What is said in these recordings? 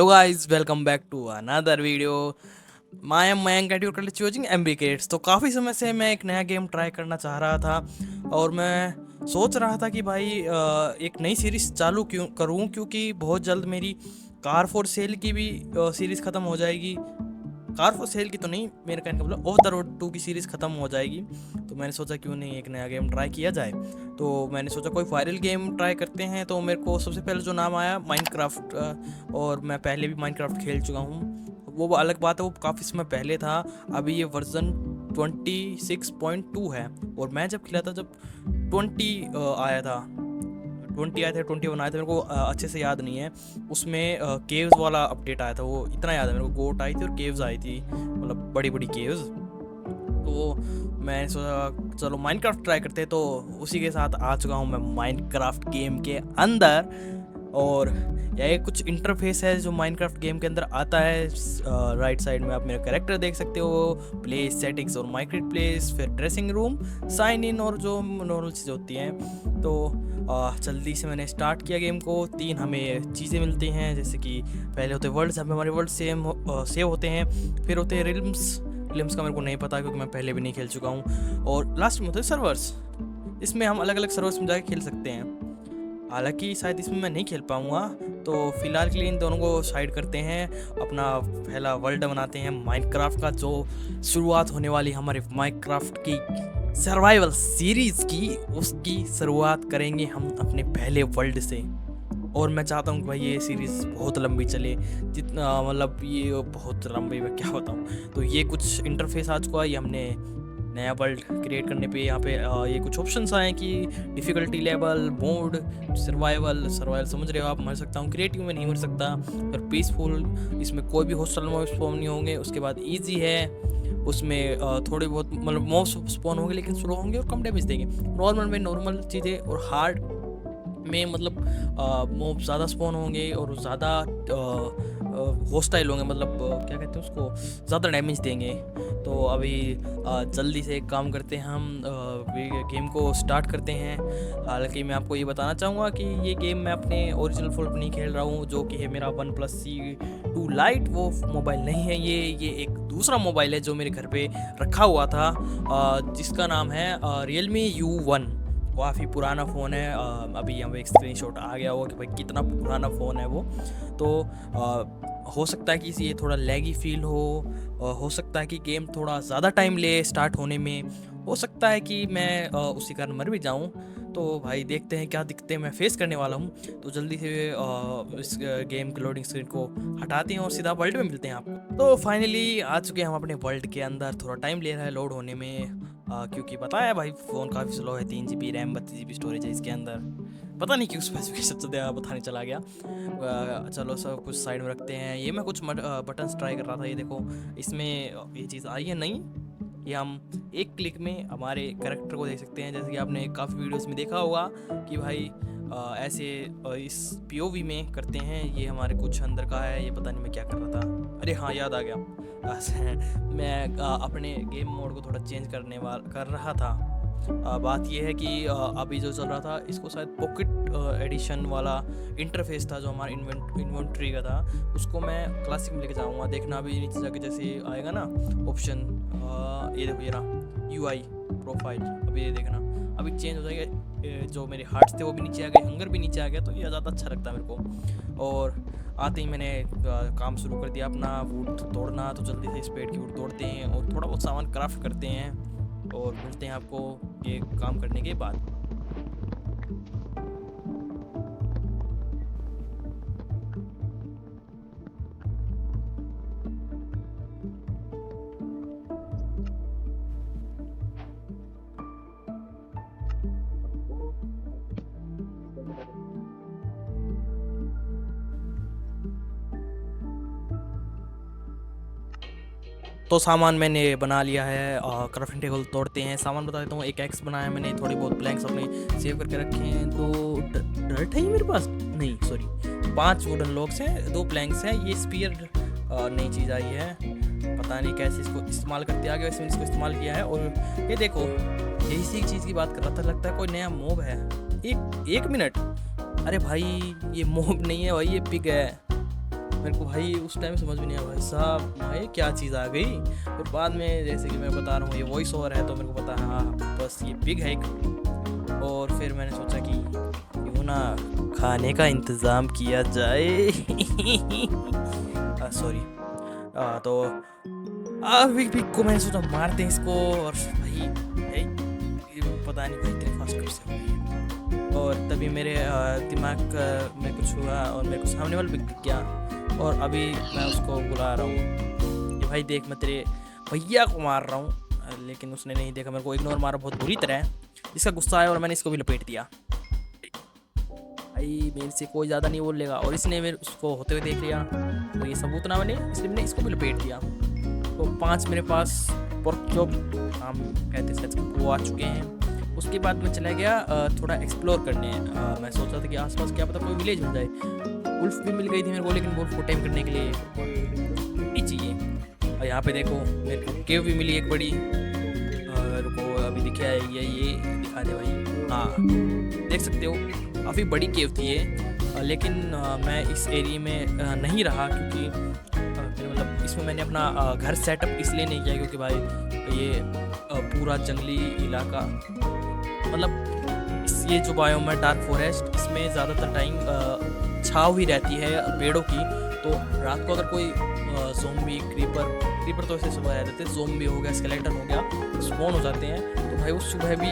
Hello guys, welcome back to another video. My am Mayank and you are watching MB creates. तो काफ़ी समय से मैं एक नया गेम ट्राई करना चाह रहा था और मैं सोच रहा था कि भाई एक नई सीरीज़ चालू क्यों करूं, क्योंकि बहुत जल्द मेरी कार फॉर सेल की भी सीरीज़ ख़त्म हो जाएगी। कार फॉर सेल की तो नहीं, मेरे कहने का मतलब ऑफ द रोड 2 की सीरीज़ ख़त्म हो जाएगी। तो मैंने सोचा क्यों नहीं एक नया गेम ट्राई किया जाए। तो मैंने सोचा कोई वायरल गेम ट्राई करते हैं। तो मेरे को सबसे पहले जो नाम आया माइनक्राफ्ट, और मैं पहले भी माइनक्राफ्ट खेल चुका हूँ। वो अलग बात है, वो काफ़ी समय पहले था। अभी ये वर्जन 26.2 है और मैं जब खेला था जब 20 आया था, 20 आए थे, 21 आए थे। मेरे को अच्छे से याद नहीं है। उसमें केव्स वाला अपडेट आया था, वो इतना याद है मेरे को। गोट आई थी और केव्स आई थी, मतलब बड़ी बड़ी केव्स। तो मैं सोचा चलो माइनक्राफ्ट ट्राई करते हैं। तो उसी के साथ आ चुका हूँ मैं माइनक्राफ्ट गेम के अंदर। और यह कुछ इंटरफेस है जो माइनक्राफ्ट गेम के अंदर आता है। राइट साइड में आप मेरा कैरेक्टर देख सकते हो, प्लेस सेटिंग्स और माइक्रेट प्लेस, फिर ड्रेसिंग रूम, साइन इन और जो नॉर्मल चीज़ें होती हैं। तो जल्दी से मैंने स्टार्ट किया गेम को। 3 हमें चीज़ें मिलती हैं, जैसे कि पहले होते वर्ल्ड्स, हमें हमारे वर्ल्ड सेव होते हैं। फिर होते हैं रिल्म्स का मेरे को नहीं पता क्योंकि मैं पहले भी नहीं खेल चुका हूँ। और लास्ट में होते हैं सर्वर्स, इसमें हम अलग अलग सर्वर्स में जाकर खेल सकते हैं। हालांकि शायद इसमें मैं नहीं खेल पाऊँगा, तो फिलहाल के लिए इन दोनों को साइड करते हैं। अपना पहला वर्ल्ड बनाते हैं माइनक्राफ्ट का, जो शुरुआत होने वाली हमारे माइनक्राफ्ट की सर्वाइवल सीरीज़ की, उसकी शुरुआत करेंगे हम अपने पहले वर्ल्ड से। और मैं चाहता हूँ कि भाई ये सीरीज़ बहुत लंबी चले, जितना मतलब ये बहुत लंबी, मैं क्या बताऊँ। तो ये कुछ इंटरफेस आ चुका है। ये हमने नया वर्ल्ड क्रिएट करने पे यहाँ पे ये कुछ ऑप्शंस आए कि डिफ़िकल्टी लेवल, मोड, सर्वाइवल समझ रहे हो आप, मर सकता हूँ, क्रिएटिव में नहीं मर सकता। फिर पीसफुल, इसमें कोई भी हॉस्टल मॉब स्पॉन नहीं होंगे। उसके बाद ईजी है, उसमें थोड़े बहुत मतलब मॉब स्पॉन होंगे लेकिन स्लो होंगे और कम डैमेज देंगे। नॉर्मल में नॉर्मल चीज़ें, और हार्ड में मतलब मॉब ज़्यादा स्पॉन होंगे और ज़्यादा हॉस्टाइल होंगे, मतलब क्या कहते हैं उसको, ज़्यादा डैमेज देंगे। तो अभी जल्दी से एक काम करते हैं, हम गेम को स्टार्ट करते हैं। हालांकि मैं आपको ये बताना चाहूँगा कि ये गेम मैं अपने ओरिजिनल फ़ोन पर नहीं खेल रहा हूँ, जो कि है मेरा OnePlus C2 Lite। वो मोबाइल नहीं है, ये एक दूसरा मोबाइल है जो मेरे घर पे रखा हुआ था, जिसका नाम है Realme U1। काफ़ी पुराना फ़ोन है। अभी यहाँ पे एक स्क्रीनशॉट आ गया होगा कि भाई कितना पुराना फ़ोन है वो। तो हो सकता है कि ये थोड़ा लैगी फील हो सकता है कि गेम थोड़ा ज़्यादा टाइम ले स्टार्ट होने में, हो सकता है कि मैं उसी कारण मर भी जाऊँ। तो भाई देखते हैं क्या दिक्कतें मैं फेस करने वाला हूँ। तो जल्दी से इस गेम की लोडिंग स्क्रीन को हटाते हैं और सीधा वर्ल्ड में मिलते हैं आपको। तो फाइनली आ चुके हैं हम अपने वर्ल्ड के अंदर। थोड़ा टाइम ले रहा है लोड होने में, क्योंकि पता है भाई फ़ोन काफ़ी स्लो है। 3 GB रैम, 32 GB स्टोरेज है इसके अंदर। पता नहीं क्यों स्पेसिफिकेशन से पता नहीं चला गया। चलो सब कुछ साइड में रखते हैं। ये मैं कुछ बटन्स ट्राई कर रहा था। ये देखो, इसमें ये चीज़ आई है नहीं, ये हम एक क्लिक में हमारे कैरेक्टर को देख सकते हैं। जैसे कि आपने काफ़ी वीडियोस में देखा होगा कि भाई ऐसे इस POV में करते हैं। ये हमारे कुछ अंदर का है, ये पता नहीं मैं क्या कर रहा था। अरे हाँ, याद आ गया। मैं अपने गेम मोड को थोड़ा चेंज कर रहा था। बात यह है कि अभी जो चल रहा था, इसको शायद पॉकेट एडिशन वाला इंटरफेस था जो हमारा इन्वेंट्री का था, उसको मैं क्लासिक में लेके जाऊँगा। देखना अभी नीचे जाके जैसे आएगा ना ऑप्शन, ये देखो, ये रहा UI प्रोफाइल। अभी ये देखना, अभी चेंज हो जाएगा। जो मेरे हार्ट्स थे वो भी नीचे आ गए, हंगर भी नीचे आ गया। तो ये ज़्यादा अच्छा लगता है मेरे को। और आते ही मैंने काम शुरू कर दिया अपना वुड तोड़ना। तो जल्दी से इस पेड़ की वुड तोड़ते हैं और थोड़ा बहुत सामान क्राफ्ट करते हैं और मिलते हैं आपको ये काम करने के बाद। तो सामान मैंने बना लिया है, क्राफ्टिंग टेबल तोड़ते हैं। सामान बता देता हूँ, एक एक्स बनाया मैंने, थोड़ी बहुत प्लैंक्स अपने सेव करके रखे हैं। 2 डर्ट है मेरे पास, नहीं सॉरी, 5 वुडन लॉग्स हैं, 2 प्लैंक्स हैं। ये स्पीयर नई चीज़ आई है, पता नहीं कैसे इसको इस्तेमाल करते आगे, वैसे मैंने इसको इस्तेमाल किया है। और ये देखो, यही सी चीज़ की बात कर रहा था, लगता है कोई नया मोब है। एक मिनट, अरे भाई ये मोब नहीं है भाई, ये पिग है। मेरे को भाई उस टाइम समझ में नहीं आया भाई साहब भाई क्या चीज़ आ गई। फिर बाद में जैसे कि मैं बता रहा हूँ ये वॉइस ओवर है तो मेरे को पता है हाँ बस ये पिग है एक। और फिर मैंने सोचा कि क्यों ना खाने का इंतज़ाम किया जाए। सॉरी। तो बिग पिग को मैंने सोचा मारते हैं इसको। और भाई पता नहीं भाई इतने फास्ट कैसे हो गई। और तभी मेरे दिमाग में कुछ हुआ और मेरे को सामने वाला बिग गया। और अभी मैं उसको बुला रहा हूँ कि भाई देख मैं तेरे भैया को मार रहा हूँ। लेकिन उसने नहीं देखा, मेरे को इग्नोर मारा बहुत बुरी तरह। इसका गुस्सा आया और मैंने इसको भी लपेट दिया। भाई मेरे से कोई ज़्यादा नहीं बोलेगा और इसने मेरे उसको होते हुए देख लिया तो ये सबूत ना बने, इसलिए मैंने इसको भी लपेट दिया। तो 5 मेरे पास पोर्क चॉप हम कहते हैं वो आ चुके हैं। उसके बाद मैं चला गया थोड़ा एक्सप्लोर करने। मैं सोचा था कि आसपास क्या पता कोई विलेज मिल जाए। वुल्फ भी मिल गई थी मेरे को, लेकिन वुल्फ को टेम करने के लिए नहीं चाहिए। और यहाँ पे देखो मेरे को केव भी मिली एक बड़ी। रुको अभी दिखा है ये दिखा दे भाई। हाँ देख सकते हो काफ़ी बड़ी केव थी ये। लेकिन मैं इस एरिया में नहीं रहा क्योंकि मतलब इसमें मैंने अपना घर सेटअप इसलिए नहीं किया क्योंकि भाई ये पूरा जंगली इलाका मतलब ये जो बायोम है डार्क फॉरेस्ट, इसमें ज़्यादातर टाइम छाव ही रहती है पेड़ों की। तो रात को अगर कोई ज़ोंबी क्रीपर तो ऐसे सुबह रह जाते हैं, ज़ोंबी हो गया स्केलेटन हो गया स्पॉन हो जाते हैं तो भाई वो सुबह भी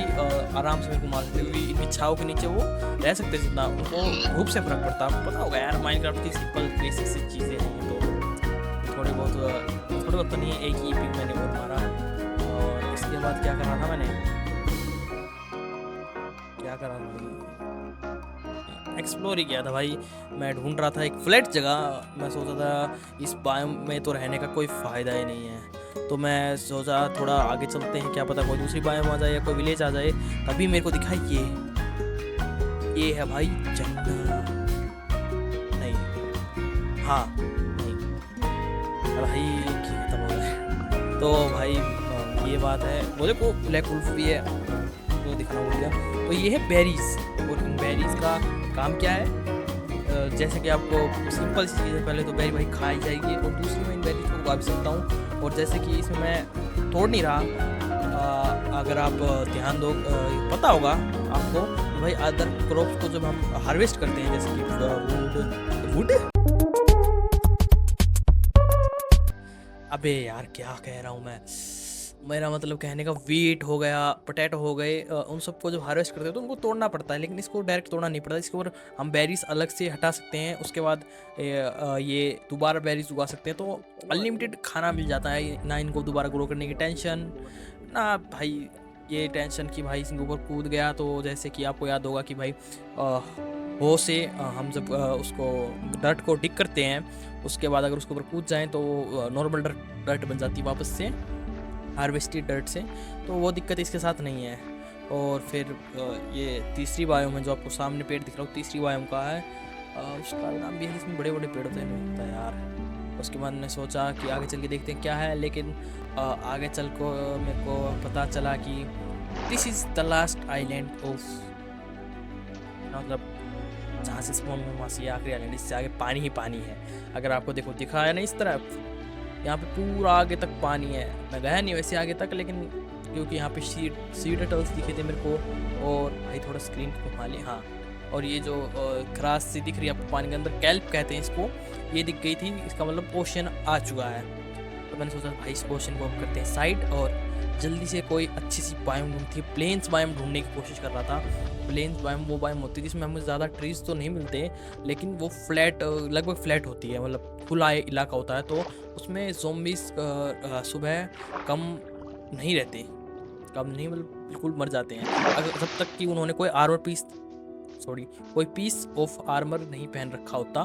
आराम से घुमा सकते क्योंकि इनकी छाव के नीचे वो रह सकते हैं जितना उनको धूप से फर्क पड़ता है। आपको पता होगा यार माइनक्राफ्ट की सिंपल बेसिक सी चीज़ें हैं तो थोड़े बहुत तो नहीं है। एक ही पिग मैंने और मारा। और इसके बाद क्या कर रहा था एक्सप्लोर ही किया था भाई। मैं ढूंढ रहा था एक फ्लैट जगह। मैं सोचा था इस बायोम में तो रहने का कोई फ़ायदा ही नहीं है तो मैं सोचा थोड़ा आगे चलते हैं, क्या पता कोई दूसरी बायोम आ जाए या कोई विलेज आ जाए। तभी मेरे को दिखा ये है भाई जंगल। नहीं हाँ नहीं भाई खत्म हो गया। तो भाई ये बात है। वो देखो ब्लैक वुल्फ भी है तो दिखाना पड़ेगा। तो ये है बेरीज और इन बेरीज का काम क्या है जैसे कि आपको सिंपल सी चीज़ है। पहले तो बेरी भाई खाई जाएगी और दूसरी मैं इन बेरीज को उगा भी सकता हूँ। और जैसे कि इसमें मैं तोड़ नहीं रहा, अगर आप ध्यान दो पता होगा आपको तो भाई अदर क्रॉप्स को जब हम हार्वेस्ट करते हैं जैसे कि वुड अबे यार क्या कह रहा हूँ मैं, मेरा मतलब कहने का वीट हो गया पोटैटो हो गए उन सबको जब हार्वेस्ट करते हैं तो उनको तोड़ना पड़ता है, लेकिन इसको डायरेक्ट तोड़ना नहीं पड़ता। इसके ऊपर हम बेरीज अलग से हटा सकते हैं, उसके बाद ये दोबारा बेरीज उगा सकते हैं। तो अनलिमिटेड खाना मिल जाता है ना, इनको दोबारा ग्रो करने की टेंशन ना भाई। ये टेंशन कि भाई इसके ऊपर कूद गया तो जैसे कि आपको याद होगा कि भाई हो से हम जब उसको डर्ट को डिग करते हैं उसके बाद अगर उसके ऊपर कूद जाएँ तो नॉर्मल डर्ट बन जाती है वापस से हार्वेस्टेड डर्ट से। तो वो दिक्कत इसके साथ नहीं है। और फिर ये तीसरी बायोम है जो आपको सामने पेड़ दिख रहा हो, तीसरी बायोम का है। उसका नाम भी है, इसमें बड़े बड़े पेड़ होते हैं यार। उसके बाद मैंने सोचा कि आगे चल के देखते हैं क्या है, लेकिन आगे चल को मेरे को पता चला कि this is the last island of, मतलब जहाँ से स्पॉन हुआ वहाँ से आखिरी आइलैंड, इससे आगे पानी ही पानी है। अगर आपको देखो दिखा है ना इस तरफ, यहाँ पे पूरा आगे तक पानी है। मैं गया नहीं वैसे आगे तक, लेकिन क्योंकि यहाँ पे सी टर्टल्स दिखे थे मेरे को। और भाई थोड़ा स्क्रीन को घुमा ले, हाँ। और ये जो ग्रास सी दिख रही है आपको पानी के अंदर, कैल्प कहते हैं इसको, ये दिख गई थी। इसका मतलब ओशन आ चुका है। तो मैंने सोचा भाई इस ओशन को हम करते हैं साइड और जल्दी से कोई अच्छी सी बायोम ढूंढती है। प्लेन्स बायोम ढूंढने की कोशिश कर रहा था। प्लेन्स बायोम वो बायोम होती है जिसमें हमें ज़्यादा ट्रीज तो नहीं मिलते, लेकिन वो फ्लैट लगभग फ्लैट होती है, मतलब खुला इलाका होता है। तो उसमें ज़ॉम्बीज़ सुबह कम नहीं रहते, कम नहीं मतलब बिल्कुल मर जाते हैं अगर जब तक कि उन्होंने कोई पीस ऑफ आर्मर नहीं पहन रखा होता।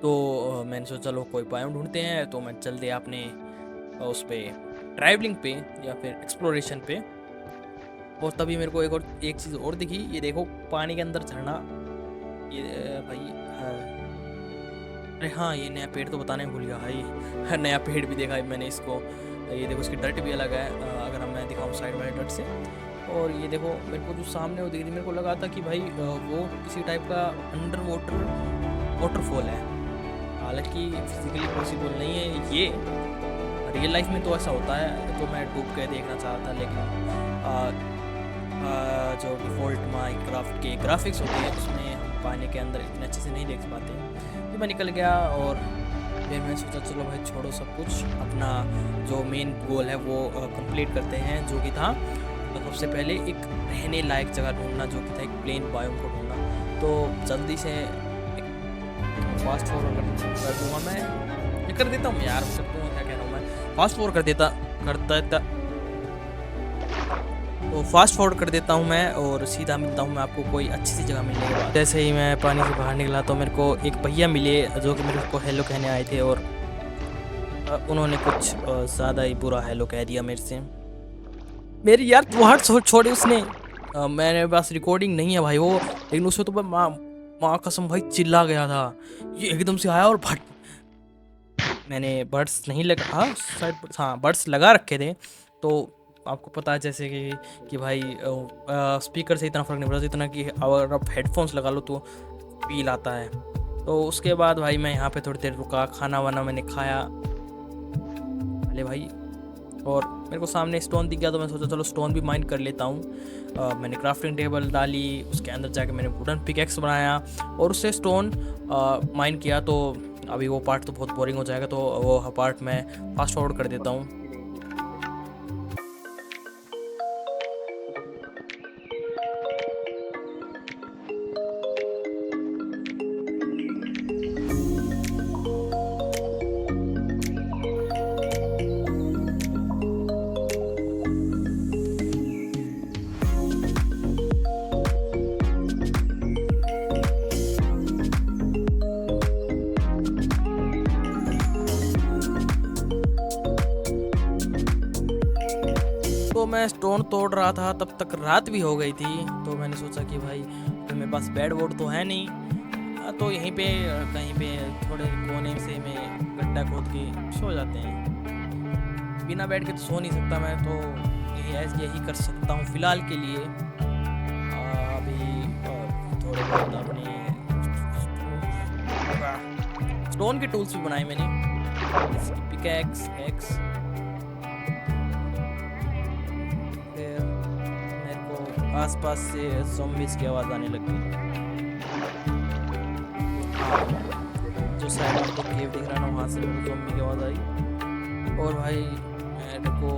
तो मैंने सोचा चलो कोई बायोम ढूंढते हैं। तो मैं चल दिया अपने उस पर ट्रैवलिंग पे या फिर एक्सप्लोरेशन पे। और तभी मेरे को एक चीज़ और दिखी। ये देखो पानी के अंदर झरना, ये भाई अरे हाँ ये नया पेड़ तो बताने भूल गया भाई। नया पेड़ भी देखा है मैंने इसको। ये देखो इसकी डर्ट भी अलग है, अगर मैं दिखाऊँ साइड वाले डर्ट से। और ये देखो मेरे को जो सामने वो दिख रही, मेरे को लगा था कि भाई वो किसी टाइप का अंडर वाटरफॉल है, हालांकि फिजिकली पॉसिबल नहीं है ये, रियल लाइफ में तो ऐसा होता है, तो मैं डूब के देखना चाह रहा था, लेकिन जो डिफ़ॉल्ट माइनक्राफ्ट के ग्राफिक्स होते हैं उसमें हम पानी के अंदर इतने अच्छे से नहीं देख पाते। तो मैं निकल गया और फिर मैं सोचा चलो भाई छोड़ो सब कुछ, अपना जो मेन गोल है वो कंप्लीट करते हैं, जो कि था सबसे पहले एक रहने लायक जगह ढूंढना, जो कि था एक प्लेन बायोम को ढूंढना। तो जल्दी से एक फास्ट फॉरवर्ड कर दूँगा मैं, कर देता हूँ यार, कर दूँगा, क्या कह रहा हूँ मैं, फास्ट फॉरवर्ड करता तो फास्ट फॉरवर्ड कर देता हूँ मैं और सीधा मिलता हूँ मैं आपको कोई अच्छी सी जगह मिलने के बाद। जैसे ही मैं पानी से बाहर निकला तो मेरे को एक भैया मिले जो कि मेरे को हेलो कहने आए थे, और उन्होंने कुछ ज़्यादा ही बुरा हेलो कह दिया मेरे से। मेरी यार वहाँ छोड़े उसने, मेरे पास रिकॉर्डिंग नहीं है भाई वो, लेकिन उसमें तो मैं माँ कसम भाई चिल्ला गया था। ये एकदम से आया और भट, मैंने बड्स नहीं लगा, हाँ शायद, हाँ बड्स लगा रखे थे, तो आपको पता है जैसे कि भाई स्पीकर से इतना फ़र्क नहीं पड़ता जितना कि अगर आप हेडफोन्स लगा लो तो फील आता है। तो उसके बाद भाई मैं यहाँ पे थोड़ी देर रुका, खाना वाना मैंने खाया, अरे भाई, और मेरे को सामने स्टोन दिख गया तो मैं सोचा चलो स्टोन भी माइन कर लेता हूँ। मैंने क्राफ्टिंग टेबल डाली, उसके अंदर जाके मैंने वुडन पिकैक्स बनाया और उससे स्टोन माइन किया। तो अभी वो पार्ट तो बहुत बोरिंग हो जाएगा, तो वो पार्ट मैं फास्ट फॉरवर्ड कर देता हूँ। तो मैं स्टोन तोड़ रहा था तब तक रात भी हो गई थी, तो मैंने सोचा कि भाई तो मेरे पास बेड वोड तो है नहीं, तो यहीं पे कहीं पे थोड़े कोने से में गड्ढा खोद के सो जाते हैं। बिना बेड के तो सो नहीं सकता मैं, तो यही कर सकता हूँ फ़िलहाल के लिए। अभी थोड़े बहुत अपने स्टोन के टूल्स भी बनाए मैंने, पिकैक्स एक्स। आसपास से ज़ॉम्बीज़ की आवाज़ आने लग गई। जो साइड में तो केव दिख रहा ना, वहाँ से मेरे को ज़ॉम्बी की आवाज़ आई, और भाई मेरे को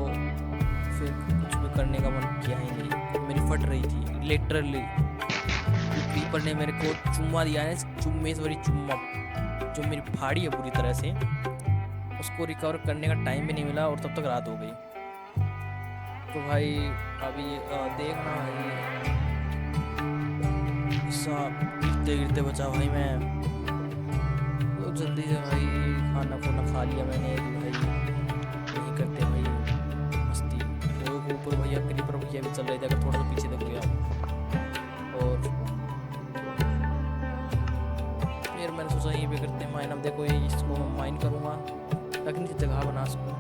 फिर कुछ भी करने का मन किया ही नहीं, मेरी फट रही थी लिटरली। क्रीपर ने मेरे को चुम्मा दिया है, चुम्मा जो मेरी फाड़ी है पूरी तरह से, उसको रिकवर करने का टाइम भी नहीं मिला और तब तक रात हो गई। तो भाई अभी देखना गिरते गिरते बचा भाई मैं, तो जल्दी से भाई खाना खुना खा लिया मैंने कि भाई नहीं करते भाई मस्ती। तो ऊपर भैया क्रीपर भैया भी चल रहे थे, अगर थोड़ा सा पीछे तक गया, और फिर मैंने सोचा ये भी करते हैं माइन। अब देखो ये इसको माइन करूँगा ताकि नीचे जगह बना सकूँ।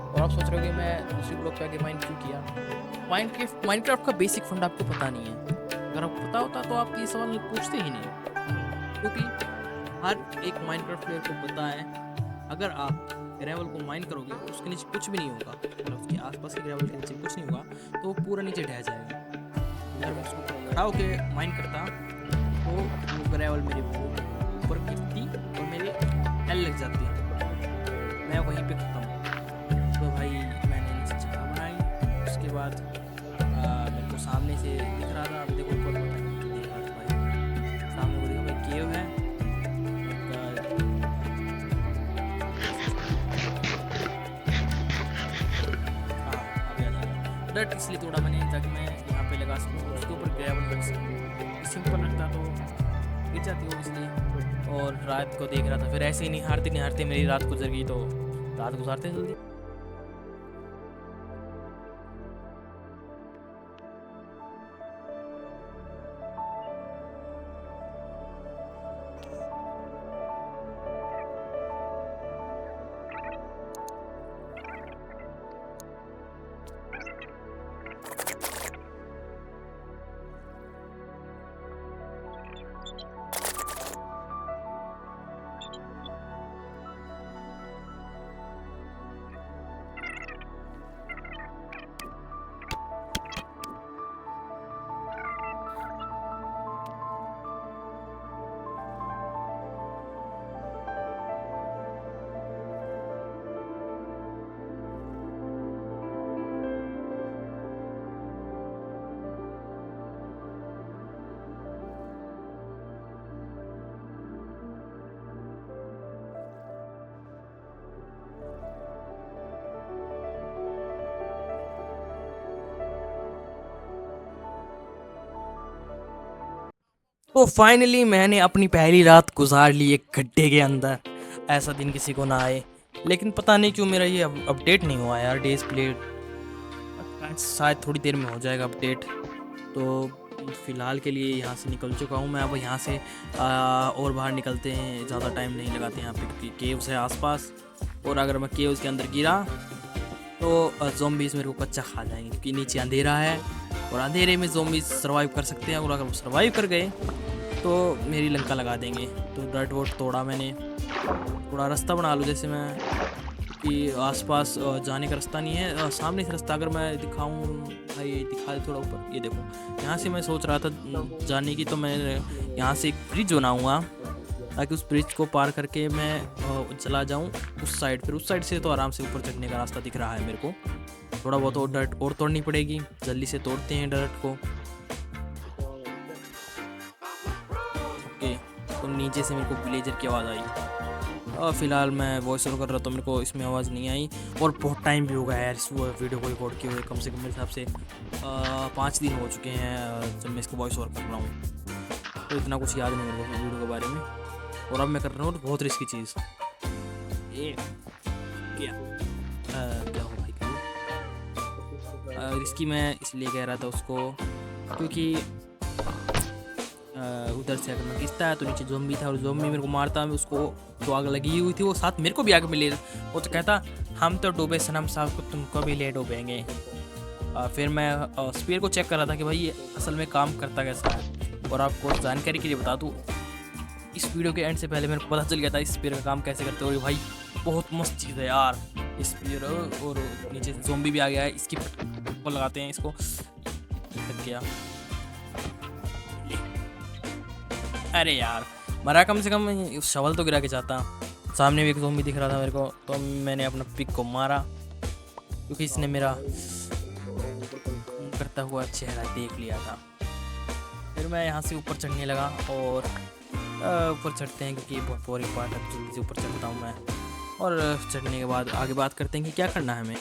और आप सोच रहे हो कि मैं दूसरी ब्लॉक पे आके माइन क्यों किया। माइनक्राफ्ट का बेसिक फंड आपको पता नहीं है, अगर आपको पता होता तो आप ये सवाल पूछते ही नहीं, क्योंकि हर एक माइनक्राफ्ट प्लेयर को पता है अगर आप ग्रेवल को माइन करोगे और उसके नीचे कुछ भी नहीं होगा, मतलब उसके आसपास के ग्रेवल के नीचे कुछ नहीं होगा तो वो पूरा नीचे ढह जाएगा। अगर मैं उसको खड़ा होकर माइन करता तो वो ग्रेवल मेरे ऊपर गिरती और मेरे हेल लग जाती, मैं वहीं पे खत्म। तो भाई मैंने नीचे जगह बनाई, उसके बाद मेरे को सामने से दिख रहा था, अभी देखो ऊपर देख रहा था भाई, सामने को देखो भाई केव है, अभी आ जाएगा डट, इसलिए थोड़ा मैंने ताकि मैं यहाँ पे लगा सकूँ, उसके ऊपर ग्रेवल रख सकूँ। सिंपल रखता तो गिर जाती हो इसलिए। और रात को देख रहा था, फिर ऐसे ही नहीं हारते मेरी रात गुजर गई, तो रात गुजारते जल्दी। तो फाइनली मैंने अपनी पहली रात गुजार ली एक गड्ढे के अंदर। ऐसा दिन किसी को ना आए। लेकिन पता नहीं क्यों मेरा ये अपडेट नहीं हुआ यार, डेज प्लेट। शायद थोड़ी देर में हो जाएगा अपडेट। तो फ़िलहाल के लिए यहाँ से निकल चुका हूँ मैं। अब यहाँ से और बाहर निकलते हैं, ज़्यादा टाइम नहीं लगाते यहाँ पे क्योंकि केव्स है आसपास। और अगर मैं केव्स के अंदर गिरा तो ज़ॉम्बीज़ मेरे को कच्चा खा जाएंगे क्योंकि नीचे अंधेरा है और अंधेरे में ज़ॉम्बीज़ सर्वाइव कर सकते हैं। और अगर वो सर्वाइव कर गए तो मेरी लंका लगा देंगे। तो डर्ट वोट तोड़ा मैंने, थोड़ा रास्ता बना लूँ जैसे मैं कि आसपास जाने का रास्ता नहीं है। सामने से रास्ता अगर मैं दिखाऊं, भाई दिखा दे थोड़ा ऊपर, ये देखो यहाँ से मैं सोच रहा था जाने की। तो मैं यहाँ से एक ब्रिज बनाऊंगा ताकि उस ब्रिज को पार करके मैं चला जाऊं उस साइड। फिर उस साइड से तो आराम से ऊपर चढ़ने का रास्ता दिख रहा है मेरे को। थोड़ा बहुत और डर्ट और तोड़नी पड़ेगी, जल्दी से तोड़ते हैं डर्ट को। ओके, तो नीचे से मेरे को विलेजर की आवाज़ आई। फ़िलहाल मैं वॉइस ओवर कर रहा था, मेरे को इसमें आवाज़ नहीं आई। और बहुत टाइम भी हो गया यार इस वीडियो को रिकॉर्ड किए हुए, कम से कम मेरे हिसाब से 5 दिन हो चुके हैं जब मैं इसको वॉइस ओवर कर रहा हूँ। तो इतना कुछ याद नहीं मेरे को वीडियो के बारे में। और अब मैं कर रहा हूँ बहुत रिस्की चीज़। ये क्या क्या हो भाई, रिस्की मैं इसलिए कह रहा था उसको क्योंकि उधर से अगर मैं खींचता है तो नीचे ज़ॉम्बी था और ज़ॉम्बी मेरे को मारता, मैं उसको तो आग लगी हुई थी, वो साथ मेरे को भी आग मिले। वो तो कहता हम तो डूबे सनम साहब को, तुमको भी ले डूबेंगे। फिर मैं स्पीयर को चेक कर रहा था कि भाई ये असल में काम करता कैसा है। और आपको जानकारी के लिए बता दूँ, इस वीडियो के एंड से पहले मेरे को पता चल गया था इस स्पीयर का काम कैसे करते हो। और भाई बहुत मस्त चीज़ है यार स्पीयर। और नीचे ज़ॉम्बी भी आ गया है, इसकी को लगाते हैं इसको। क्या अरे यार मरा, कम से कम उस शवल तो गिरा के जाता। सामने भी एक ज़ॉम्बी दिख रहा था मेरे को, तो मैंने अपना पिक को मारा क्योंकि इसने मेरा करता हुआ चेहरा देख लिया था। फिर मैं यहाँ से ऊपर चढ़ने लगा और ऊपर चढ़ते हैं क्योंकि बहुत बोरिंग पार्ट है। जल्दी से ऊपर चढ़ता हूँ मैं और चढ़ने के बाद आगे बात करते हैं कि क्या करना है हमें।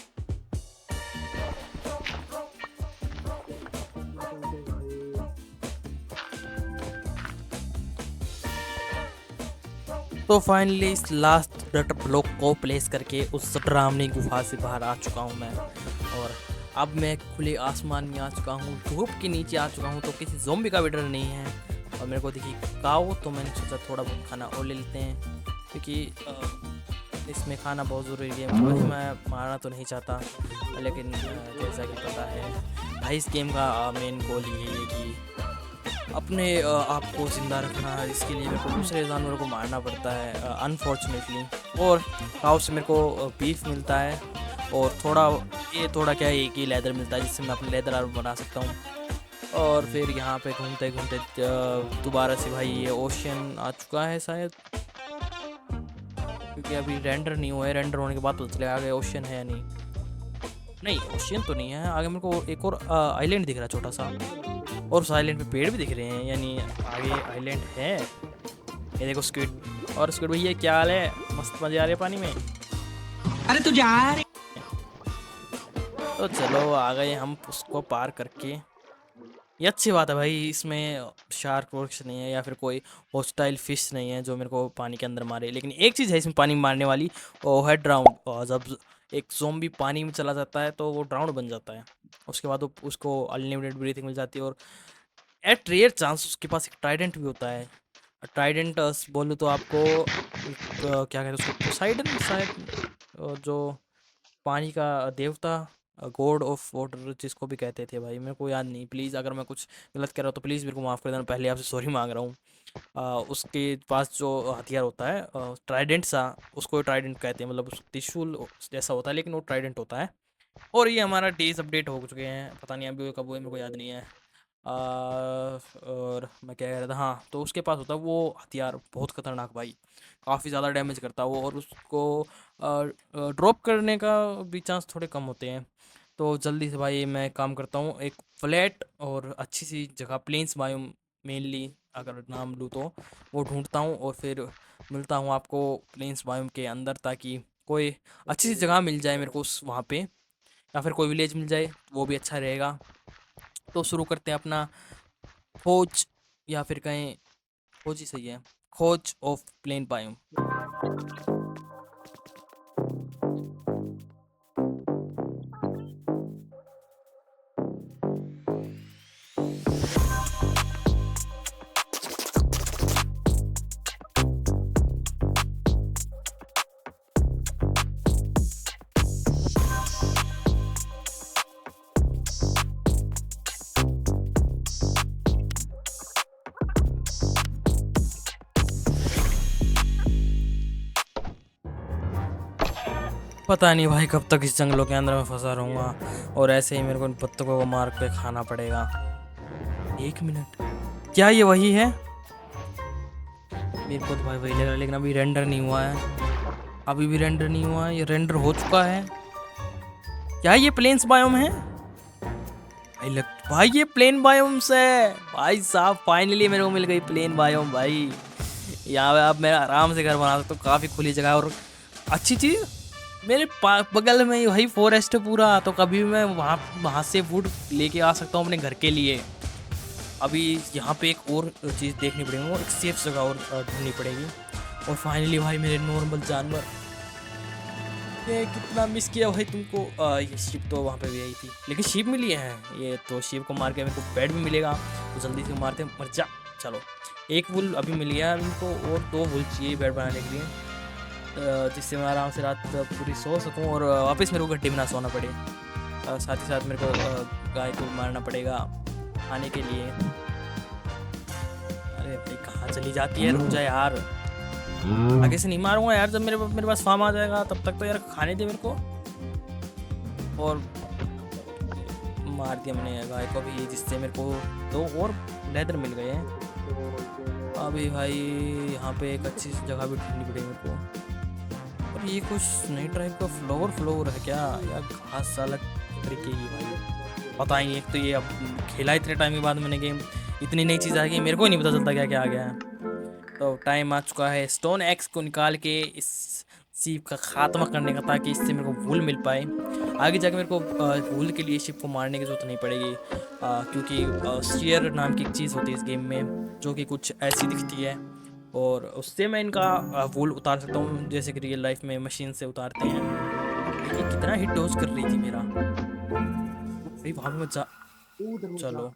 तो फाइनली इस लास्ट डट ब्लॉक को प्लेस करके उस डरावनी गुफा से बाहर आ चुका हूँ मैं। और अब मैं खुले आसमान में आ चुका हूँ, धूप के नीचे आ चुका हूँ, तो किसी ज़ॉम्बी का भी डर नहीं है। और मेरे को देखी काऊ, तो मैंने सोचा थोड़ा बहुत खाना और ले लेते हैं क्योंकि इसमें खाना बहुत ज़रूरी है। वैसे मैं मारना तो नहीं चाहता, लेकिन जैसा कि पता है भाई इस गेम का मेन गोल ये है कि अपने आप को ज़िंदा रखना है। इसके लिए मेरे को दूसरे जानवरों को मारना पड़ता है अनफॉर्चुनेटली। और काऊ से मेरे को बीफ मिलता है और थोड़ा क्या है, एक ही लेदर मिलता है जिससे मैं अपने लेदर आर्मर बना सकता हूँ। और फिर यहाँ पे घूमते घूमते दोबारा से भाई ये ओशन आ चुका है शायद, क्योंकि अभी रेंडर नहीं हुआ है। रेंडर होने के बाद पता चलेगा आगे ओशन है या नहीं। नहीं ओशन तो नहीं है, आगे मेरे को एक और आइलैंड दिख रहा है छोटा सा, और उस आइलैंड पे पेड़ भी दिख रहे हैं, यानी आगे आइलैंड है। ये देखो स्क्विड, और स्क्विड भैया क्या हाल है, मस्त मजे आ रहे हैं पानी में। अरे तू जा रे। तो चलो आ गए हम उसको पार करके। ये अच्छी बात है भाई, इसमें शार्क वर्क्स नहीं है या फिर कोई हॉस्टाइल फिश नहीं है जो मेरे को पानी के अंदर मारे। लेकिन एक चीज़ है इसमें पानी में मारने वाली, वो है ड्राउंड। और जब एक ज़ॉम्बी पानी में चला जाता है तो वो ड्राउंड बन जाता है। उसके बाद उसको अनलिमिटेड ब्रीथिंग मिल जाती है। और एट रेयर चांस उसके पास एक ट्राइडेंट भी होता है। ट्राइडेंट बोलूँ तो आपको क्या कहते हैं उसको, पोसाइडन शायद, जो पानी का देवता, गॉड ऑफ वाटर जिसको भी कहते थे भाई, मेरे को याद नहीं। प्लीज़ अगर मैं कुछ गलत कह रहा हूँ तो प्लीज़ मेरे को माफ़ कर देना, पहले आपसे सॉरी मांग रहा हूँ। उसके पास जो हथियार होता है ट्राइडेंट सा, उसको ट्राइडेंट कहते हैं, मतलब त्रिशूल जैसा होता है लेकिन वो ट्राइडेंट होता है। और ये हमारा डेज अपडेट हो चुके हैं, पता नहीं अभी कब हुए मेरे को याद नहीं है। और मैं क्या कह रहा था, हाँ, तो उसके पास होता है वो हथियार बहुत ख़तरनाक भाई, काफ़ी ज़्यादा डैमेज करता है वो। और उसको ड्रॉप करने का भी चांस थोड़े कम होते हैं। तो जल्दी से भाई मैं काम करता हूँ, एक फ्लैट और अच्छी सी जगह, प्लेन्स बायोम मेनली अगर नाम लूँ तो, वो ढूंढता हूँ। और फिर मिलता हूँ आपको प्लेन्स बायोम के अंदर, ताकि कोई अच्छी सी जगह मिल जाए मेरे को उस वहाँ पे, या फिर कोई विलेज मिल जाए वो भी अच्छा रहेगा। तो शुरू करते हैं अपना खोज, या फिर कहें खोज ही सही है, खोज ऑफ प्लेन बायोम। पता नहीं भाई कब तक इस जंगलों के अंदर में फंसा रहूंगा, और ऐसे ही मेरे को इन पत्तों को मार के खाना पड़ेगा। 1 मिनट, क्या ये वही है? मेरे को तो भाई वही लग रहा है, लेकिन अभी रेंडर नहीं हुआ है, अभी भी रेंडर नहीं हुआ है। ये रेंडर हो चुका है क्या? ये प्लेन्स बायोम है भाई, ये प्लेन बायोम्स है भाई साहब। फाइनली मेरे को मिल गई प्लेन बायोम भाई। यहाँ पे अब मैं आराम से घर बना सकता हूँ, काफ़ी खुली जगह है। और अच्छी चीज़, मेरे बगल में ही भाई फॉरेस्ट है पूरा, तो कभी भी मैं वहाँ से वुड लेके आ सकता हूँ अपने घर के लिए। अभी यहाँ पे एक और चीज़ देखनी पड़ेगी, वो एक सेफ जगह और ढूंढनी पड़ेगी। और फाइनली भाई मेरे नॉर्मल जानवर, ये कितना मिस किया भाई तुमको। ये शिप तो वहाँ पे भी आई थी, लेकिन शिप मिली है। ये तो शिप को मार के मेरे को बेड भी मिलेगा, तो जल्दी से मारते मर जा। चलो, एक वुल अभी मिल गया उनको, और 2 वुल चाहिए बेड बनाने के लिए, जिससे मैं आराम से रात पूरी सो सकूं और वापस मेरे को गड्ढे में ना सोना पड़े। साथ ही साथ मेरे को गाय को मारना पड़ेगा खाने के लिए। अरे भाई कहाँ चली जाती है, रुक जा यार। आगे से नहीं मारूंगा यार, जब मेरे पास फार्म आ जाएगा तब तक तो यार खाने दे मेरे को। और मार दिया मैंने गाय को भी, जिससे मेरे को 2 और लेदर मिल गए हैं। अभी भाई यहाँ पे एक अच्छी जगह भी ढूंढनी पड़ेगी मेरे को। और ये कुछ नई टाइप का फ्लोर है क्या, या घास अलग तरीके की भाई, पता ही नहीं। एक तो ये अब खेला इतने टाइम के बाद मैंने गेम, इतनी नई चीज़ आ गई, मेरे को ही नहीं पता चलता क्या क्या आ गया है। तो टाइम आ चुका है स्टोन एक्स को निकाल के इस शिप का खात्मा करने का, ताकि इससे मेरे को वूल मिल पाए। आगे जाके मेरे को वूल के लिए शिप को मारने की जरूरत नहीं पड़ेगी, क्योंकि स्टीयर नाम की एक चीज़ होती है इस गेम में, जो कि कुछ ऐसी दिखती है, और उससे मैं इनका वूल उतार सकता हूँ, जैसे कि रियल लाइफ में मशीन से उतारते हैं। ये कितना हिट डोज कर रही थी मेरा भाई, भाग मत जा। चलो,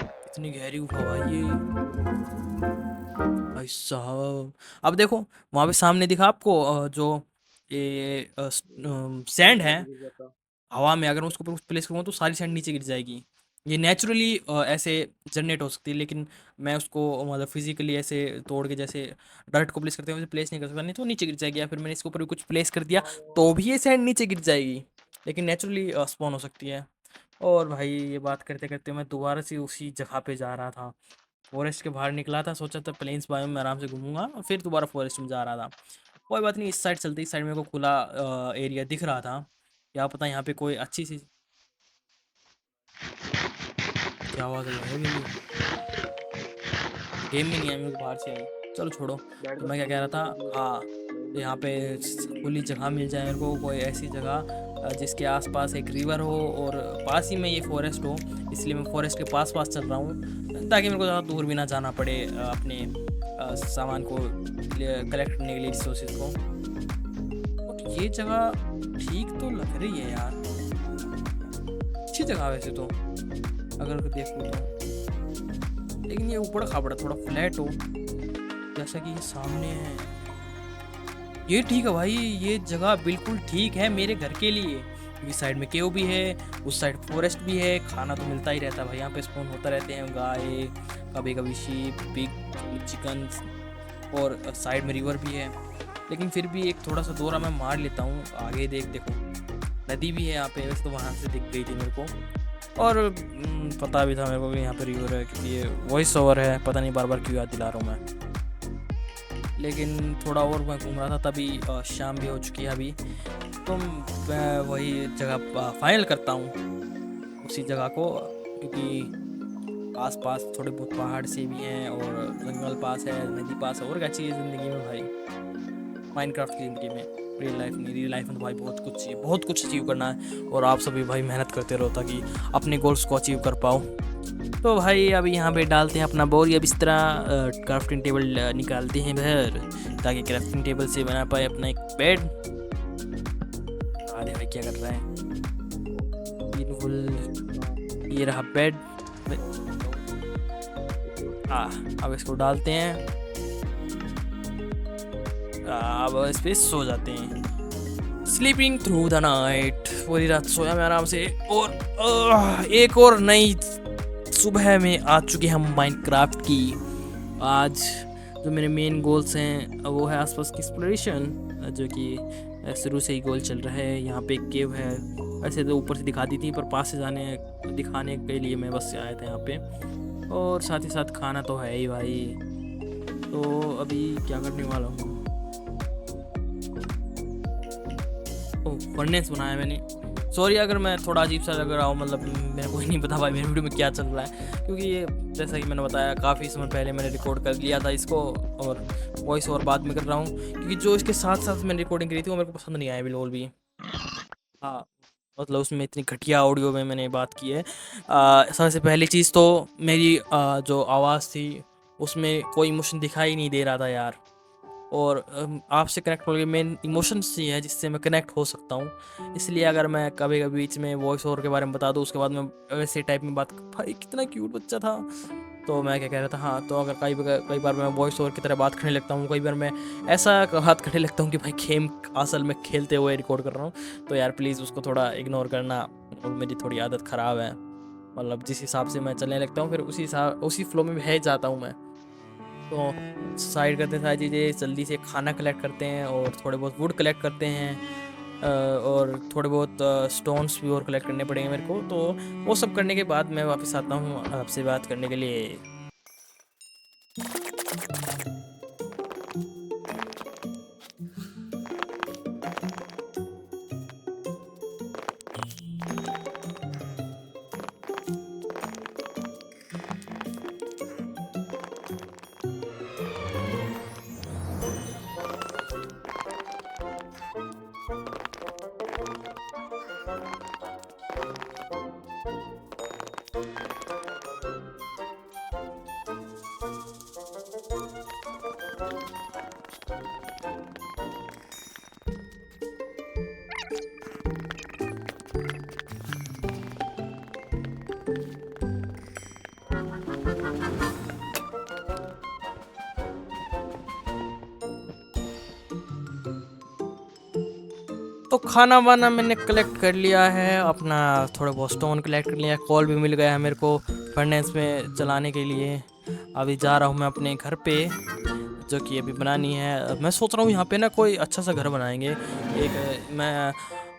इतनी गहरी गुफा भाई ये भाई साहब। अब देखो वहाँ पे सामने दिखा आपको, जो ये सैंड है हवा में, अगर मैं उसको प्लेस करूँगा तो सारी सैंड नीचे गिर जाएगी। ये नेचुरली ऐसे जनरेट हो सकती है, लेकिन मैं उसको मतलब फिजिकली ऐसे तोड़ के, जैसे डर्ट को प्लेस करते हैं वैसे प्लेस नहीं कर सकता, नहीं तो नीचे गिर जाएगी। या फिर मैंने इसके ऊपर भी कुछ प्लेस कर दिया तो भी ये सैंड नीचे गिर जाएगी, लेकिन नेचुरली स्पॉन हो सकती है। और भाई ये बात करते करते मैं दोबारा से उसी जगह पे जा रहा था, फॉरेस्ट के बाहर निकला था, सोचा था प्लेन्स बायोम में आराम से घूमूंगा, और फिर दोबारा फॉरेस्ट में जा रहा था। कोई बात नहीं, इस साइड चलते, इस साइड मेरे को खुला एरिया दिख रहा था, क्या पता यहाँ पे कोई अच्छी सी, क्या आवाज़ आई है मेरी? गेम में नहीं आई, मेरे को बाहर से आई। चलो छोड़ो, तो मैं क्या कह रहा था, हाँ यहाँ पे खुली जगह मिल जाए मेरे को, कोई ऐसी जगह जिसके आसपास एक रिवर हो और पास ही में ये फॉरेस्ट हो, इसलिए मैं फॉरेस्ट के पास चल रहा हूँ, ताकि मेरे को ज़्यादा दूर भी ना जाना पड़े अपने सामान को कलेक्ट करने के लिए, रिसोर्सेज को। और ये जगह ठीक तो लग रही है यार, अच्छी जगह वैसे तो अगर देखूँ तो, लेकिन ये ऊपर खाबड़ा थोड़ा फ्लैट हो, जैसा कि ये सामने है। ये ठीक है भाई, ये जगह बिल्कुल ठीक है मेरे घर के लिए। इस साइड में केव भी है, उस साइड फॉरेस्ट भी है, खाना तो मिलता ही रहता है भाई, यहाँ पे स्पॉन होता रहते हैं गाय, कभी कभी शीप, पिग, चिकन, और साइड में रिवर भी है। लेकिन फिर भी एक थोड़ा सा दौरा मैं मार लेता हूँ। आगे देखो नदी भी है यहाँ पे, वैसे तो वहाँ से दिख गई थी मेरे को, और पता भी था मेरे को कि यहाँ पे रिवर है, क्योंकि ये वॉइस ओवर है, पता नहीं बार बार क्यों याद दिला रहा हूँ मैं। लेकिन थोड़ा और मैं घूम रहा था, तभी शाम भी हो चुकी है अभी, तो मैं वही जगह फाइनल करता हूँ उसी जगह को, क्योंकि आसपास थोड़े बहुत पहाड़ से भी हैं, और जंगल पास है, नदी पास है, और क्या चाहिए ज़िंदगी में भाई, माइनक्राफ्ट की ज़िंदगी में। रियल लाइफ में तो भाई बहुत कुछ चाहिए, बहुत कुछ अचीव करना है, और आप सभी भाई मेहनत करते रहो ताकि अपने गोल्स को अचीव कर पाओ। तो भाई अभी यहाँ पे डालते हैं अपना बोर या बिस्तरा, क्राफ्टिंग टेबल निकालते हैं बाहर ताकि क्राफ्टिंग टेबल से बना पाए अपना एक बेड। अरे भाई क्या कर रहा है, ब्यूटीफुल, ये रहा बेड। अब इसको डालते हैं, अब इस पे सो जाते हैं। स्लीपिंग थ्रू द नाइट, पूरी रात सोया मैं आराम से। और एक और नई सुबह में आ चुके हम माइनक्राफ्ट की। आज जो मेरे मेन गोल्स हैं वो है आसपास की एक्सप्लोरेशन, जो कि शुरू से ही गोल चल रहा है। यहाँ पे एक केव है, वैसे तो ऊपर से दिखा दी थी पर पास से दिखाने के लिए मैं बस आया था यहाँ पे। और साथ ही साथ खाना तो है ही भाई। तो अभी क्या करने वाला हूँ, फर्नेस बनाया मैंने। सॉरी अगर मैं थोड़ा अजीब सा लग रहा हूँ, मतलब मेरे को ही नहीं पता भाई मेरे वीडियो में क्या चल रहा है, क्योंकि ये जैसा कि मैंने बताया काफ़ी समय पहले मैंने रिकॉर्ड कर लिया था इसको, और वॉइस और बाद में कर रहा हूँ क्योंकि जो इसके साथ साथ मैंने रिकॉर्डिंग करी थी वो मेरे को पसंद नहीं आया बिल्कुल भी। हाँ, मतलब उसमें इतनी घटिया ऑडियो में मैंने बात की है। सबसे पहली चीज़ तो मेरी जो आवाज़ थी उसमें कोई इमोशन दिखाई नहीं दे रहा था यार। और आपसे कनेक्ट होने मेन इमोशंस ही है जिससे मैं कनेक्ट हो सकता हूँ। इसलिए अगर मैं कभी कभी बीच में वॉइस ओवर के बारे में बता दूँ उसके बाद मैं वैसे टाइप में बात, भाई कितना क्यूट बच्चा था। तो मैं क्या कह रहा था, हाँ, तो अगर कई बार मैं वॉइस ओवर की तरह बात करने लगता हूँ, कई बार मैं ऐसा बात करने लगता हूँ कि भाई गेम असल में खेलते हुए रिकॉर्ड कर रहा हूँ, तो यार प्लीज़ उसको थोड़ा इग्नोर करना। और मेरी थोड़ी आदत ख़राब है, मतलब जिस हिसाब से मैं चलने लगता हूँ फिर उसी फ्लो में है जाता हूँ मैं। तो साइड करते हैं सारी चीज़ें, जल्दी से खाना कलेक्ट करते हैं और थोड़े बहुत वुड कलेक्ट करते हैं, और थोड़े बहुत स्टोन्स भी और कलेक्ट करने पड़ेंगे मेरे को। तो वो सब करने के बाद मैं वापस आता हूँ आपसे बात करने के लिए। तो खाना वाना मैंने कलेक्ट कर लिया है अपना, थोड़ा बहुत स्टोन कलेक्ट कर लिया, कॉल भी मिल गया है मेरे को फर्नेस में चलाने के लिए। अभी जा रहा हूँ मैं अपने घर पे जो कि अभी बनानी है। मैं सोच रहा हूँ यहाँ पे ना कोई अच्छा सा घर बनाएंगे। मैं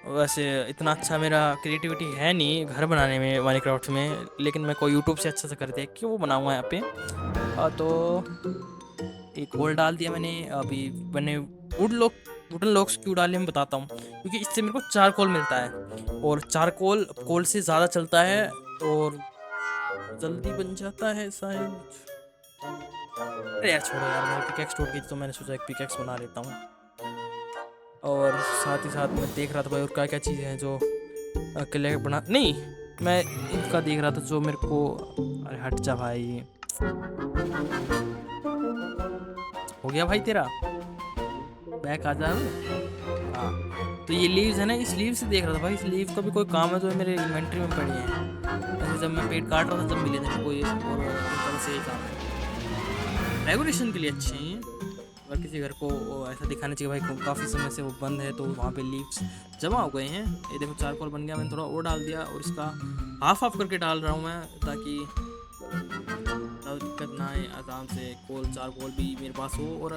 वैसे इतना अच्छा मेरा क्रिएटिविटी है नहीं घर बनाने में माइनक्राफ्ट में, लेकिन मैं कोई यूट्यूब से अच्छा सा कर देख के वो बनाऊँगा यहाँ पे। तो एक होल डाल दिया मैंने। अभी मैंने वुडन लॉक्स क्यों डाले मैं बताता हूँ, क्योंकि इससे मेरे को चारकोल मिलता है और चारकोल कोल से ज़्यादा चलता है और जल्दी बन जाता है शायद। अरे यार छोड़ो यार, मैंने पिकेक्स टूट गई तो मैंने सोचा एक पिकेक्स बना लेता हूँ। और साथ ही साथ मैं देख रहा था भाई और क्या क्या चीज़ें हैं जो क्लेयर बना, नहीं मैं इनका देख रहा था जो मेरे को। अरे हट जा भाई, हो गया भाई तेरा, बैक आ जा। हाँ, तो ये लीव्स है ना, इस लीव से देख रहा था भाई, इस लीव का भी कोई काम है जो मेरे इन्वेंटरी में पड़ी है। ऐसे जब मैं पेट काट रहा था जब मिले थे मेरे को ये, और इनका बस यही काम है, रेगुलेशन के लिए अच्छे हैं। अगर किसी घर को ऐसा दिखाना चाहिए भाई काफ़ी समय से वो बंद है तो वहाँ पे लीव्स जमा हो गए हैं। ये देखो चारकोल बन गया, मैंने थोड़ा और डाल दिया और इसका हाफ ऑफ करके डाल रहा हूँ मैं ताकि दिक्कत ना आए, आराम से चारकोल भी मेरे पास हो और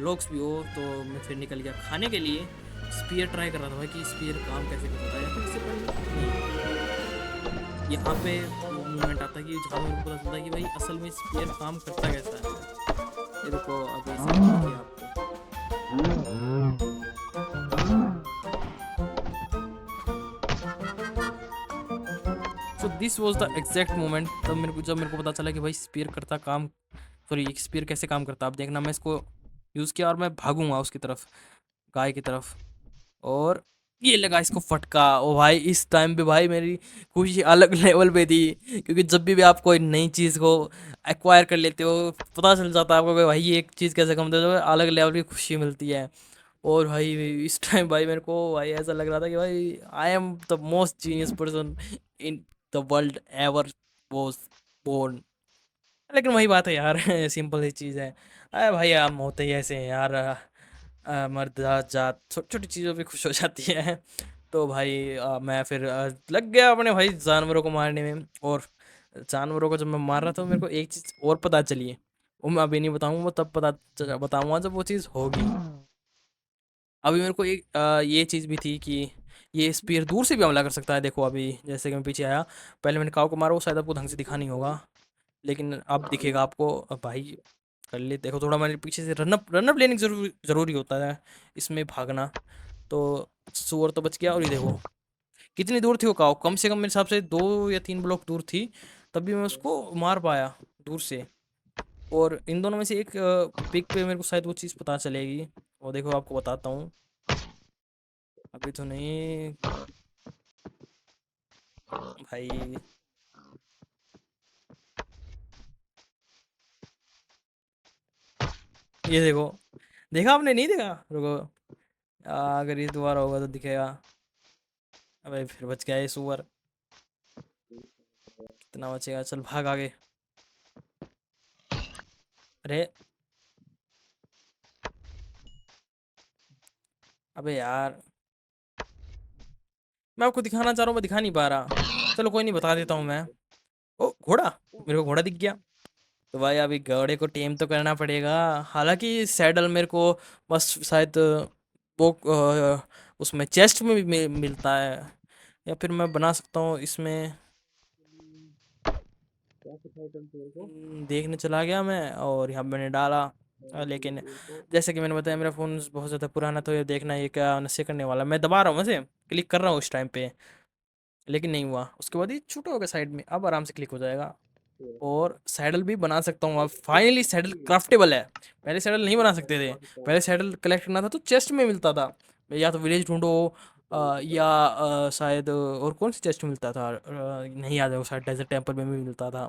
लॉक्स भी हो। तो मैं फिर निकल गया खाने के लिए। स्पीयर ट्राई कर रहा था भाई कि स्पीयर काम कैसे करता है, या फिर इससे पहले यहाँ पे मूवमेंट आता है कि जहाँ मेरे को पता चलता है कि भाई असल में स्पीयर काम करता कैसा है। ये देखो अभी समझिए आपको। So this was the exact moment जब मेरे को पता चला कि भाई स्पीयर करता काम, सॉरी स्पीयर कैसे काम करता। आप देखना मैं इसको यूज़ किया और मैं भागूंगा उसकी तरफ, गाय की तरफ, और ये लगा इसको फटका। ओ भाई इस टाइम पे भाई मेरी खुशी अलग लेवल पे थी, क्योंकि जब भी आप कोई नई चीज़ को एक्वायर कर लेते हो, पता चल जाता है आपको कि भाई ये एक चीज़ कैसे कम तो अलग लेवल की खुशी मिलती है। और भाई इस टाइम भाई मेरे को भाई ऐसा लग रहा था कि भाई I am the most genius person in the world ever was born. लेकिन वही बात है यार सिंपल सी चीज़ है। अरे भाई हम होते ही ऐसे हैं यार, मर्द जात जात छोटी छोटी चीज़ों पे खुश हो जाती है। तो भाई मैं फिर लग गया अपने भाई जानवरों को मारने में। और जानवरों को जब मैं मार रहा था, मेरे को एक चीज़ और पता चली है, वो मैं अभी नहीं बताऊंगा, वो तब बताऊंगा जब वो चीज़ होगी। अभी मेरे को एक ये चीज़ भी थी कि ये स्पीयर दूर से भी हमला कर सकता है। देखो अभी जैसे कि मैं पीछे आया, पहले मैंने काऊ को मारा, वो शायद आपको ढंग से दिखा नहीं होगा, लेकिन अब दिखेगा आपको। अब भाई कर ले, देखो थोड़ा मेरे पीछे से रनअप लेने की ज़रूरी होता है इसमें भागना। तो सुअर तो बच गया। और ये देखो कितनी दूर थी वो काऊ, कम से कम मेरे हिसाब से 2 या 3 ब्लॉक दूर थी, तब भी मैं उसको मार पाया दूर से। और इन दोनों में से एक पिक पे मेरे को शायद वो चीज़ पता चलेगी, वो देखो आपको बताता हूँ। अभी तो नहीं भाई। ये देखो, देखा आपने? नहीं देखा? रुको, अगर ये दोबारा होगा तो दिखेगा। अबे फिर बच गया ये सुअर। कितना बचेगा, चल भाग आगे। अरे अबे यार, मैं आपको दिखाना चाह रहा हूँ, मैं दिखा नहीं पा रहा। चलो कोई नहीं, बता देता हूँ मैं। ओ घोड़ा, मेरे को घोड़ा दिख गया। तो भाई अभी घोड़े को टेम तो करना पड़ेगा। हालांकि सैडल मेरे को बस शायद वो उसमें चेस्ट में भी मिलता है, या फिर मैं बना सकता हूँ इसमें। देखने चला गया मैं और यहाँ मैंने डाला। लेकिन जैसे कि मैंने बताया, मेरा फ़ोन बहुत ज़्यादा पुराना, तो ये देखना ये क्या नशे करने वाला। मैं दबा रहा हूँ वैसे, क्लिक कर रहा हूँ उस टाइम पे, लेकिन नहीं हुआ। उसके बाद ये छोटा हो गया साइड में, अब आराम से क्लिक हो जाएगा। और सैडल भी बना सकता हूँ अब फाइनली, सैडल क्राफ्टेबल है। पहले सैडल नहीं बना सकते थे, पहले सैडल कलेक्ट करना था तो चेस्ट में मिलता था। या तो विलेज ढूंढो, या शायद और कौन सी चेस्ट मिलता था, नहीं याद है, वो शायद डेजर्ट टेम्पल में भी मिलता था।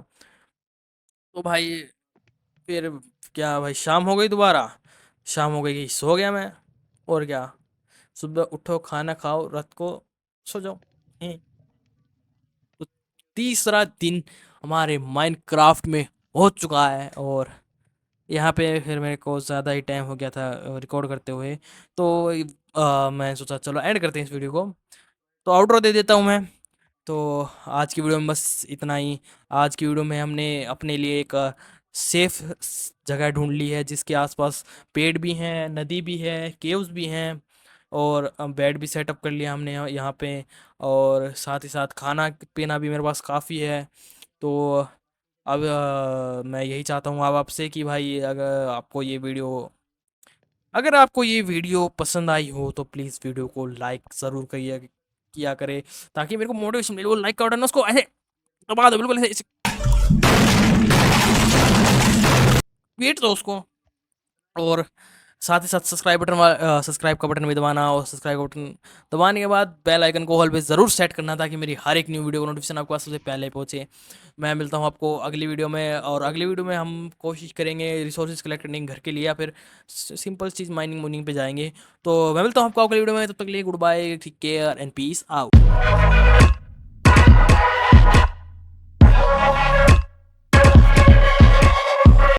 तो भाई फिर क्या भाई, शाम हो गई दोबारा, शाम हो गई कि सो गया मैं। और क्या, सुबह उठो, खाना खाओ, रात को सो जाओ। हैं। तो तीसरा दिन हमारे माइनक्राफ्ट में हो चुका है। और यहाँ पे फिर मेरे को ज़्यादा ही टाइम हो गया था रिकॉर्ड करते हुए। तो मैं सोचा चलो ऐड करते हैं इस वीडियो को, तो आउटरो दे देता हूँ मैं। तो आज की वीडियो में बस इतना ही। आज की वीडियो में हमने अपने लिए एक सेफ जगह ढूंढ ली है, जिसके आसपास पेड़ भी हैं, नदी भी है, केव्स भी हैं, और बेड भी सेटअप कर लिया हमने यहाँ पे। और साथ ही साथ खाना पीना भी मेरे पास काफ़ी है। तो अब मैं यही चाहता हूँ अब आपसे कि भाई, अगर आपको ये वीडियो पसंद आई हो तो प्लीज़ वीडियो को लाइक ज़रूर करिए, किया करे, ताकि मेरे को मोटिवेशन मिले। वो लाइक का बटन है, उसको ऐसे दबा दो, बिल्कुल ऐसे पीट दो उसको। और साथ ही साथ सब्सक्राइब का बटन भी दबाना, और सब्सक्राइब का बटन दबाने के बाद बेल आइकन को ऑल पे ज़रूर सेट करना, ताकि मेरी हर एक न्यू वीडियो का नोटिफिकेशन आपको सबसे पहले पहुंचे। मैं मिलता हूं आपको अगली वीडियो में, और अगली वीडियो में हम कोशिश करेंगे रिसोर्सेज कलेक्ट करने की घर के लिए, या फिर सिंपल चीज़ माइनिंग मुनिंग पे जाएंगे। तो मैं मिलता हूँ आपको अगली वीडियो में, तब तक के लिए good bye, take care and peace out.